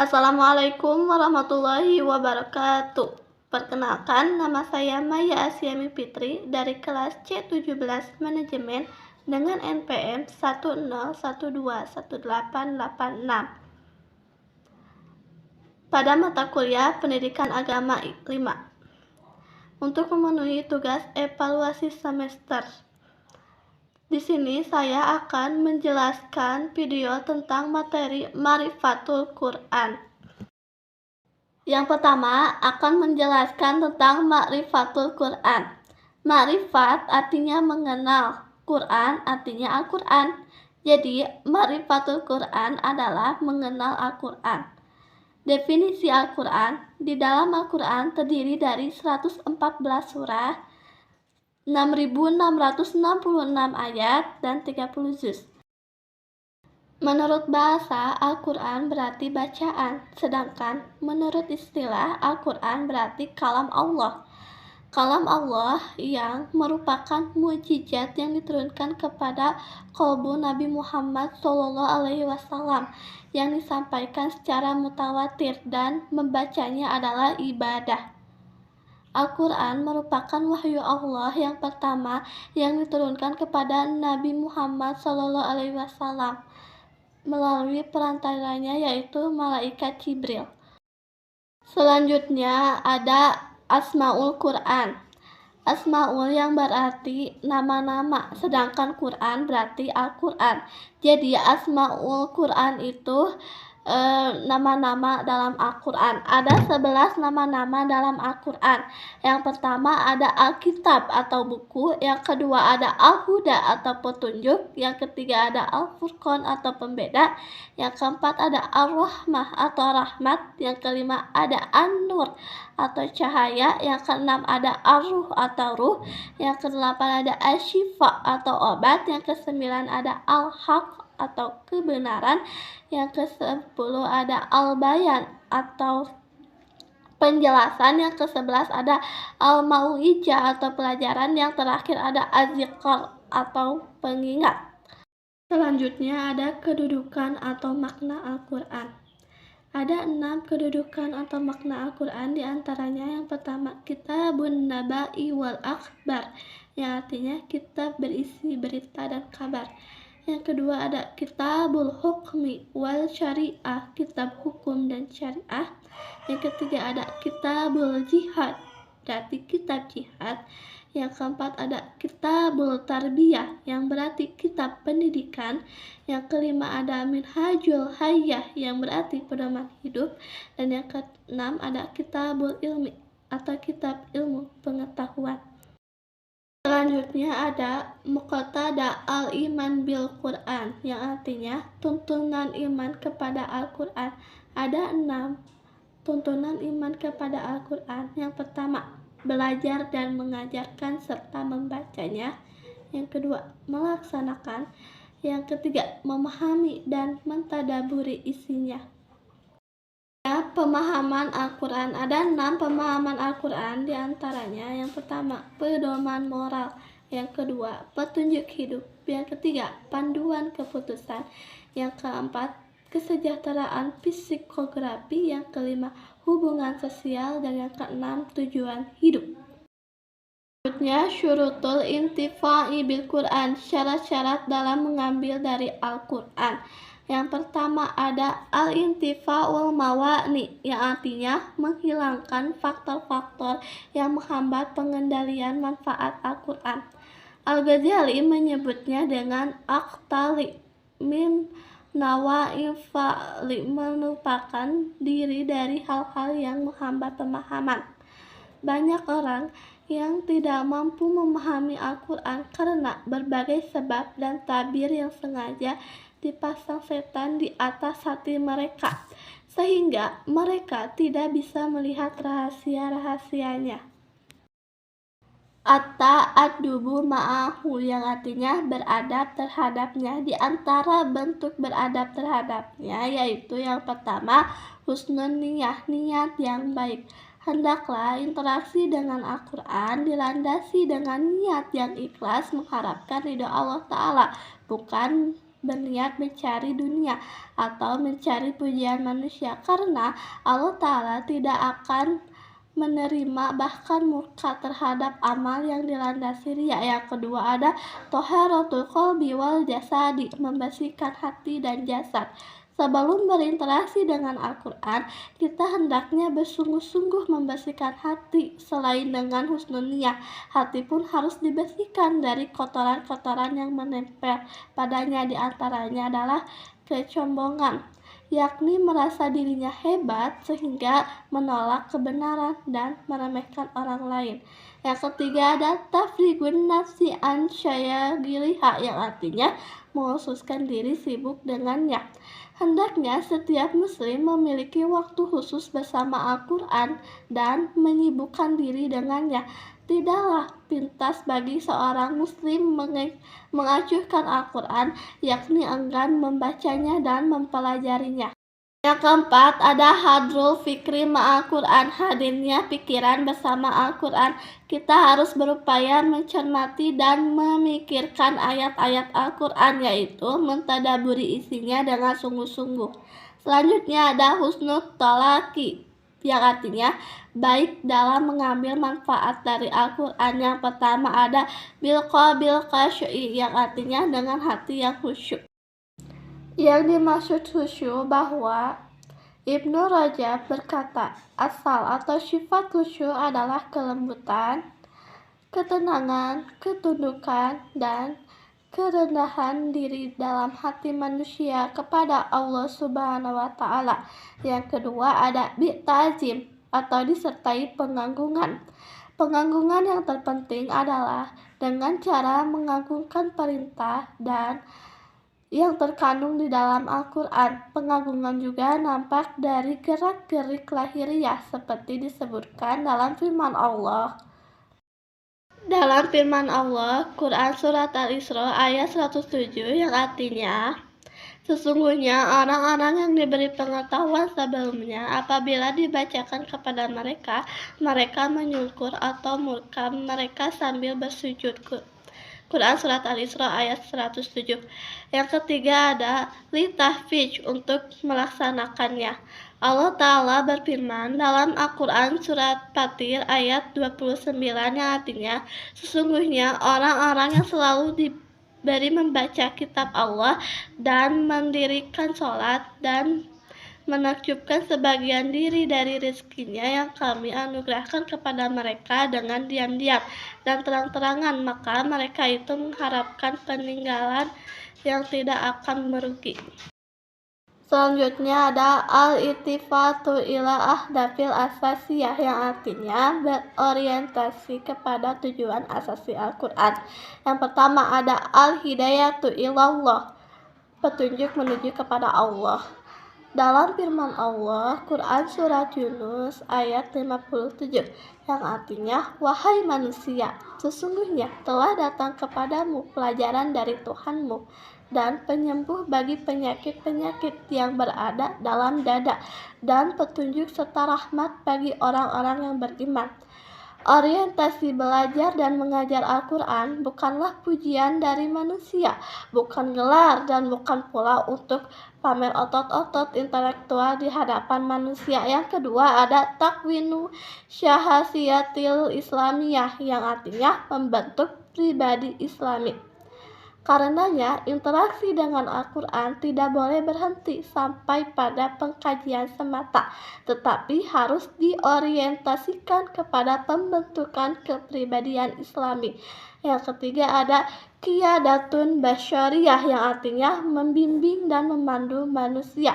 Assalamualaikum warahmatullahi wabarakatuh. Perkenalkan, nama saya Maya Asyami Fitri dari kelas C17 Manajemen dengan NPM 101218886 pada mata kuliah Pendidikan Agama 5 untuk memenuhi tugas evaluasi semester. Di sini saya akan menjelaskan video tentang materi Ma'rifatul Quran. Yang pertama akan menjelaskan tentang Ma'rifatul Quran. Ma'rifat artinya mengenal, Quran artinya Al-Quran. Jadi Ma'rifatul Quran adalah mengenal Al-Quran. Definisi Al-Quran: di dalam Al-Quran terdiri dari 114 surah, 6.666 ayat, dan 30 juz. Menurut bahasa, Al-Quran berarti bacaan, sedangkan menurut istilah, Al-Quran berarti kalam Allah. Kalam Allah yang merupakan mukjizat yang diturunkan kepada qalbu Nabi Muhammad SAW yang disampaikan secara mutawatir dan membacanya adalah ibadah. Al-Quran merupakan wahyu Allah yang pertama yang diturunkan kepada Nabi Muhammad SAW melalui perantaranya yaitu malaikat Jibril. Selanjutnya ada Asmaul Quran. Asmaul yang berarti nama-nama, sedangkan Quran berarti Al-Quran. Jadi Asmaul Quran itu nama-nama dalam Al-Quran. Ada 11 nama-nama dalam Al-Quran. Yang pertama ada Alkitab atau buku, yang kedua ada Al-Huda atau petunjuk, yang ketiga ada Al-Furqan atau pembeda, yang keempat ada Ar-Rahmah atau rahmat, yang kelima ada An-Nur atau cahaya, yang keenam ada Ar-Ruh atau ruh, yang kedelapan ada Asy-Syifa atau obat, yang kesembilan ada Al-Haq atau kebenaran, yang ke-10 ada Al-Bayan atau penjelasan, yang ke-11 ada Al-Mau'izah atau pelajaran, yang terakhir ada Az-Zikr atau pengingat. Selanjutnya ada kedudukan atau makna Al-Quran. Ada 6 kedudukan atau makna Al-Quran, diantaranya yang pertama Kitabun Naba'i wal Akhbar, yang artinya kitab berisi berita dan kabar. Yang kedua ada Kitabul Hukmi wal Syariah, kitab hukum dan syariah. Yang ketiga ada Kitabul Jihad, berarti kitab jihad. Yang keempat ada Kitabul Tarbiyah, yang berarti kitab pendidikan. Yang kelima ada Minhajul Hayyah, yang berarti pedoman hidup. Dan yang keenam ada Kitabul Ilmi atau kitab ilmu pengetahuan. Selanjutnya ada Muqtada al-Iman bil Quran, yang artinya tuntunan iman kepada Al-Quran. Ada 6 tuntunan iman kepada Al-Quran. Yang pertama, belajar dan mengajarkan serta membacanya. Yang kedua, melaksanakan. Yang ketiga, memahami dan mentadaburi isinya. Pemahaman Al-Quran. Ada 6 pemahaman Al-Quran, diantaranya yang pertama pedoman moral, yang kedua petunjuk hidup, yang ketiga panduan keputusan, yang keempat kesejahteraan psikografi, yang kelima hubungan sosial, dan yang keenam tujuan hidup. Selanjutnya syurutul intifa'i bil Quran, syarat-syarat dalam mengambil dari Al-Quran. Yang pertama ada al-intifa'ul mawani, yang artinya menghilangkan faktor-faktor yang menghambat pengendalian manfaat Al-Quran. Al-Ghazali menyebutnya dengan aqtali min nawa'ifali, melupakan diri dari hal-hal yang menghambat pemahaman. Banyak orang yang tidak mampu memahami Al-Quran karena berbagai sebab dan tabir yang sengaja dipasang setan di atas hati mereka, sehingga mereka tidak bisa melihat rahasia-rahasianya. At-ta'addubu ma'ahu, yang artinya beradab terhadapnya. Di antara bentuk beradab terhadapnya yaitu yang pertama husnun niyah, niat yang baik. Hendaklah interaksi dengan Al-Quran dilandasi dengan niat yang ikhlas mengharapkan ridho Allah Ta'ala, bukan berniat mencari dunia atau mencari pujian manusia, karena Allah Ta'ala tidak akan menerima bahkan murka terhadap amal yang dilandasi riya. Yang kedua ada thaharatul qalbi wal jasadi, membersihkan hati dan jasad. Sebelum berinteraksi dengan Al-Quran, kita hendaknya bersungguh-sungguh membersihkan hati. Selain dengan husnul niyah, hati pun harus dibersihkan dari kotoran-kotoran yang menempel padanya. Di antaranya adalah kesombongan, yakni merasa dirinya hebat sehingga menolak kebenaran dan meremehkan orang lain. Yang ketiga ada tafrigun nafsi an syayagiliha, yang artinya menghususkan diri sibuk dengannya. Hendaknya setiap muslim memiliki waktu khusus bersama Al-Quran dan menyibukkan diri dengannya. Tidaklah pintas bagi seorang muslim mengacuhkan Al-Quran, yakni enggan membacanya dan mempelajarinya. Yang keempat ada hadrul fikri ma'al Quran, hadirnya pikiran bersama Al-Quran. Kita harus berupaya mencermati dan memikirkan ayat-ayat Al-Quran, yaitu mentadaburi isinya dengan sungguh-sungguh. Selanjutnya ada husnul talaki, yang artinya baik dalam mengambil manfaat dari Al-Quran. Yang pertama ada bilqabil khasyu'i, yang artinya dengan hati yang khusyuk. Yang dimaksud khusyuk bahwa Ibnu Rajab berkata, asal atau sifat khusyuk adalah kelembutan, ketenangan, ketundukan, dan kerendahan diri dalam hati manusia kepada Allah Subhanahu wa Ta'ala. Yang kedua ada bi'tazim atau disertai pengagungan. Pengagungan yang terpenting adalah dengan cara mengagungkan perintah dan yang terkandung di dalam Al-Quran. Pengagungan juga nampak dari gerak-gerik lahiriah seperti disebutkan dalam firman Allah. Dalam firman Allah, Quran Surat Al-Isra ayat 107, yang artinya, sesungguhnya orang-orang yang diberi pengetahuan sebelumnya, apabila dibacakan kepada mereka, mereka menyungkur atau murka mereka sambil bersujud. Quran Surat Al-Isra ayat 107. Yang ketiga ada litahfij, untuk melaksanakannya. Allah Ta'ala berfirman dalam Al-Quran Surat Fatir ayat 29, yang artinya, sesungguhnya orang-orang yang selalu diberi membaca kitab Allah dan mendirikan sholat dan menakjubkan sebagian diri dari rezekinya yang kami anugerahkan kepada mereka dengan diam-diam dan terang-terangan, maka mereka itu mengharapkan peninggalan yang tidak akan merugi. Selanjutnya ada al-ittifatu ila ahdafil asasiyah, yang artinya berorientasi kepada tujuan asasi Al-Quran. Yang pertama ada al-hidayatu ilallah, petunjuk menuju kepada Allah. Dalam firman Allah, Quran Surat Yunus ayat 57, yang artinya, wahai manusia, sesungguhnya telah datang kepadamu pelajaran dari Tuhanmu dan penyembuh bagi penyakit-penyakit yang berada dalam dada, dan petunjuk serta rahmat bagi orang-orang yang beriman. Orientasi belajar dan mengajar Al-Quran bukanlah pujian dari manusia, bukan gelar, dan bukan pula untuk pamer otot-otot intelektual di hadapan manusia. Yang kedua ada takwinu syahasiyatil islamiyah, yang artinya membentuk pribadi islami. Karenanya, interaksi dengan Al-Quran tidak boleh berhenti sampai pada pengkajian semata, tetapi harus diorientasikan kepada pembentukan kepribadian islami. Yang ketiga ada qiyadatun basyariyah, yang artinya membimbing dan memandu manusia.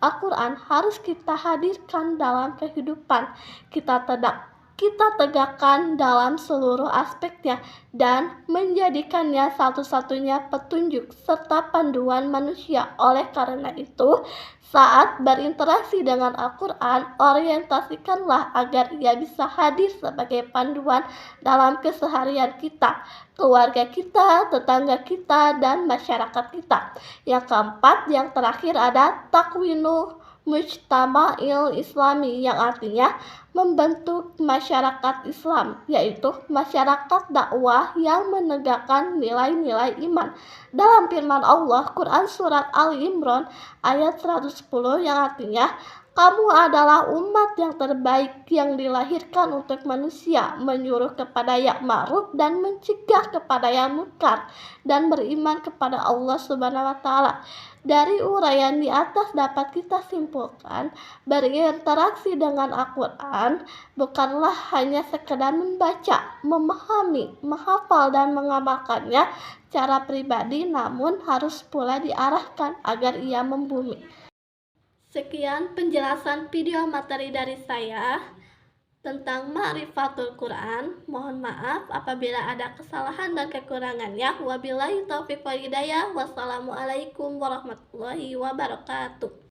Al-Quran harus kita hadirkan dalam kehidupan kita tegakkan dalam seluruh aspeknya dan menjadikannya satu-satunya petunjuk serta panduan manusia. Oleh karena itu, saat berinteraksi dengan Al-Quran, orientasikanlah agar ia bisa hadir sebagai panduan dalam keseharian kita, keluarga kita, tetangga kita, dan masyarakat kita. Yang keempat, yang terakhir ada takwinu Mujtama'il Islami yang artinya membentuk masyarakat Islam, yaitu masyarakat dakwah yang menegakkan nilai-nilai iman. Dalam firman Allah, Quran Surat Ali Imran ayat 110 yang artinya, kamu adalah umat yang terbaik yang dilahirkan untuk manusia, menyuruh kepada yang ma'ruf dan mencegah kepada yang munkar, dan beriman kepada Allah Subhanahu wa Ta'ala. Dari uraian di atas dapat kita simpulkan, berinteraksi dengan Al-Quran bukanlah hanya sekedar membaca, memahami, menghafal, dan mengamalkannya secara pribadi, namun harus pula diarahkan agar ia membumi. Sekian penjelasan video materi dari saya tentang Ma'rifatul Quran. Mohon maaf apabila ada kesalahan dan kekurangannya. Wabillahi taufiq wal hidayah. Wassalamualaikum warahmatullahi wabarakatuh.